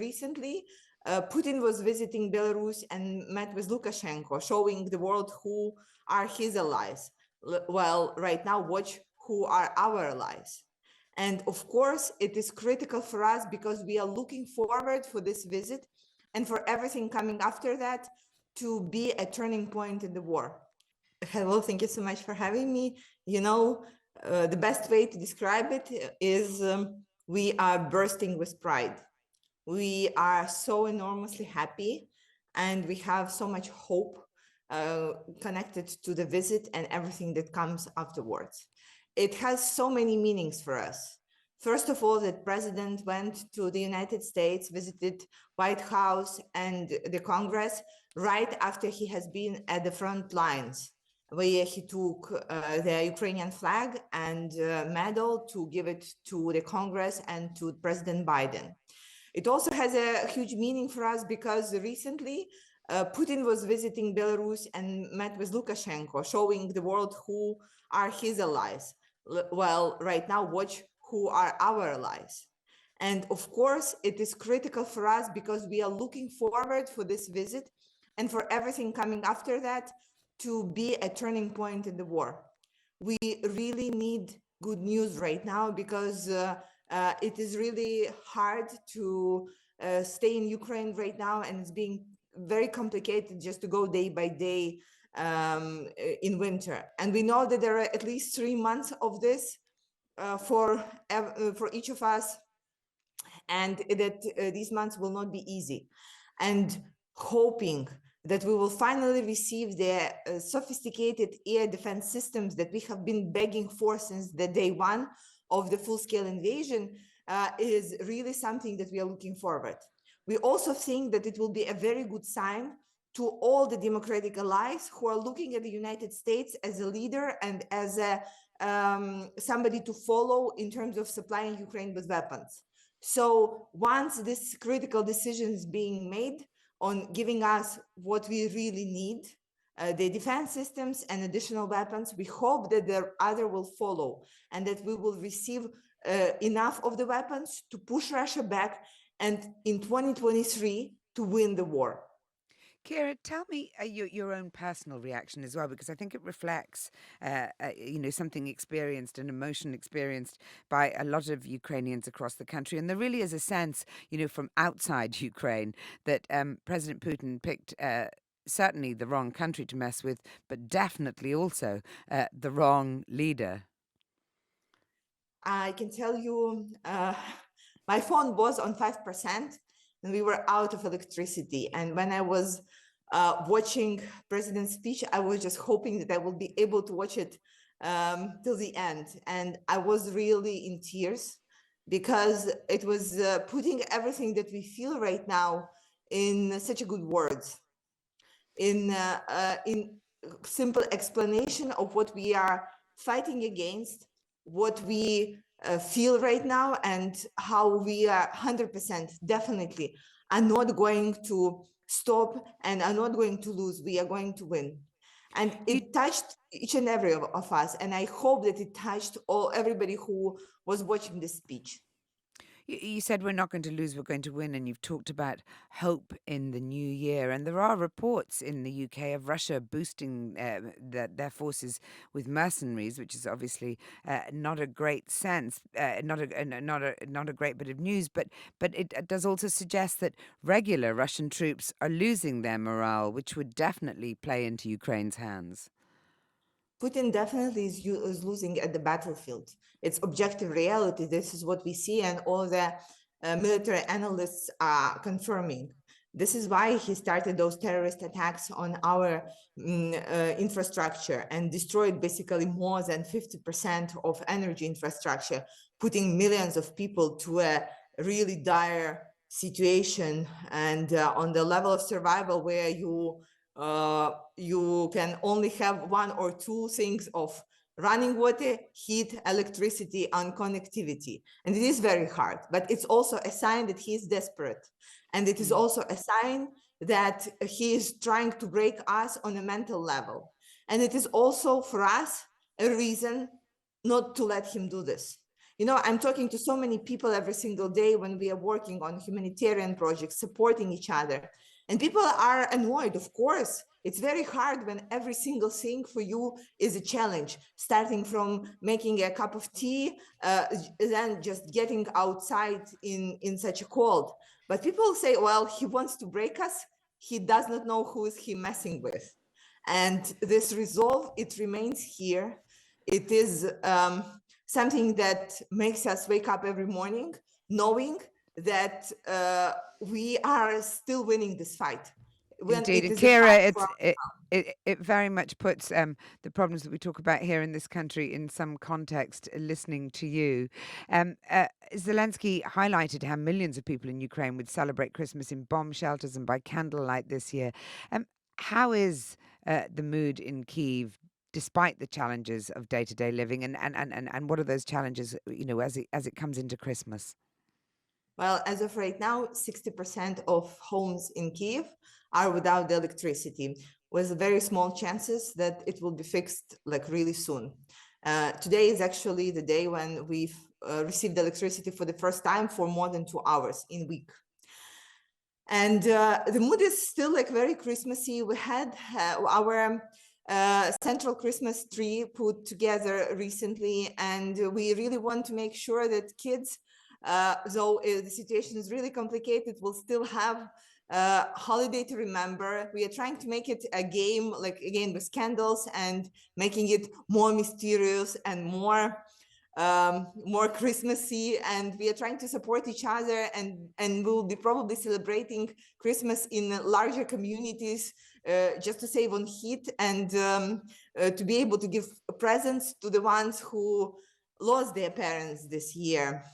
recently Putin was visiting Belarus and met with Lukashenko, showing the world who are his allies. Well, right now, watch who are our allies. And of course, it is critical for us because we are looking forward for this visit and for everything coming after that to be a turning point in the war. Hello, thank you so much for having me. The best way to describe it is we are bursting with pride. We are so enormously happy and we have so much hope connected to the visit and everything that comes afterwards. It has so many meanings for us. First of all, the president went to the United States, visited White House and the Congress right after he has been at the front lines, where he took the Ukrainian flag and medal to give it to the Congress and to President Biden. It also has a huge meaning for us because recently Putin was visiting Belarus and met with Lukashenko, showing the world who are his allies. Well, right now, watch who are our allies. And of course, it is critical for us because we are looking forward for this visit and for everything coming after that to be a turning point in the war. We really need good news right now because it is really hard to stay in Ukraine right now, and it's being very complicated just to go day by day in winter. And we know that there are at least 3 months of this for each of us, and that these months will not be easy. And hoping that we will finally receive the sophisticated air defense systems that we have been begging for since the day one of the full-scale invasion is really something that we are looking forward. We also think that it will be a very good sign to all the democratic allies who are looking at the United States as a leader and as a somebody to follow in terms of supplying Ukraine with weapons. So once this critical decision is being made on giving us what we really need, the defense systems and additional weapons, we hope that the other will follow and that we will receive enough of the weapons to push Russia back and in 2023 to win the war. Kira, tell me your own personal reaction as well, because I think it reflects, something experienced, an emotion experienced by a lot of Ukrainians across the country. And there really is a sense, from outside Ukraine that President Putin picked certainly the wrong country to mess with, but definitely also the wrong leader. I can tell you, my phone was on 5%. And we were out of electricity. And when I was watching President's speech, I was just hoping that I will be able to watch it till the end. And I was really in tears because it was putting everything that we feel right now in such a good words, in simple explanation of what we are fighting against, what we feel right now, and how we are 100% definitely are not going to stop and are not going to lose. We are going to win. And it touched each and every of us. And I hope that it touched everybody who was watching this speech. You said we're not going to lose, we're going to win, and you've talked about hope in the new year. And there are reports in the UK of Russia boosting their forces with mercenaries, which is obviously not a great sense, not a great bit of news. But it does also suggest that regular Russian troops are losing their morale, which would definitely play into Ukraine's hands. Putin definitely is losing at the battlefield. It's objective reality. This is what we see, and all the military analysts are confirming. This is why he started those terrorist attacks on our infrastructure and destroyed basically more than 50% of energy infrastructure, putting millions of people to a really dire situation and on the level of survival where you can only have one or two things of running water, heat, electricity, and connectivity. And it is very hard, but it's also a sign that he is desperate. And it is also a sign that he is trying to break us on a mental level. And it is also for us a reason not to let him do this. You know, I'm talking to so many people every single day when we are working on humanitarian projects, supporting each other. And people are annoyed, of course. It's very hard when every single thing for you is a challenge, starting from making a cup of tea, then just getting outside in such a cold. But people say, well, he wants to break us. He does not know who is he messing with. And this resolve, it remains here. It is something that makes us wake up every morning knowing that we are still winning this fight. When Indeed, it and is a fight Kira, for it very much puts the problems that we talk about here in this country in some context. Listening to you, Zelensky highlighted how millions of people in Ukraine would celebrate Christmas in bomb shelters and by candlelight this year. How is the mood in Kyiv, despite the challenges of day-to-day living, and what are those challenges? You know, as it comes into Christmas. Well, as of right now, 60% of homes in Kyiv are without the electricity, with very small chances that it will be fixed like really soon. Today is actually the day when we've received electricity for the first time for more than 2 hours in a week. And the mood is still like very Christmassy. We had our central Christmas tree put together recently, and we really want to make sure that kids, though the situation is really complicated, will still have holiday to remember. We are trying to make it a game, like again with candles, and making it more mysterious and more Christmassy, and we are trying to support each other, and we'll be probably celebrating Christmas in larger communities just to save on heat, and to be able to give presents to the ones who lost their parents this year.